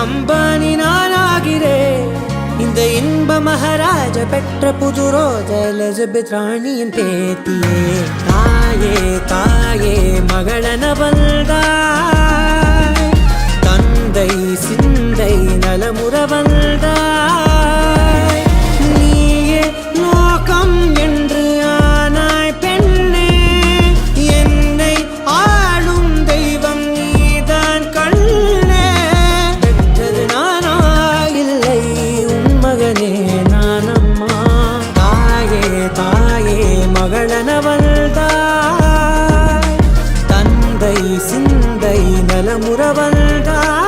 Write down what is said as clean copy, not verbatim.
அம்பானி நானாகிறேன். இந்த இன்ப மகாராஜ பெற்ற புது ரோஜ எலிசபெத் ராணியின் பேத்தியே. தாயே தாயே மகளன வந்தாய், தந்தை சிந்தை நலமுற வந்தாய். நீயே லோகம் என்று ஆனாய் பெண்ணே, என்னை ஆளும் தெய்வம் நீதான் கண்ணே. பெற்றது நானா இல்லை உன் மகனே நானம்மா. தாயே தாயே மகளன வந்தாய், தந்தை சிந்தை நலமுற வந்தாய்.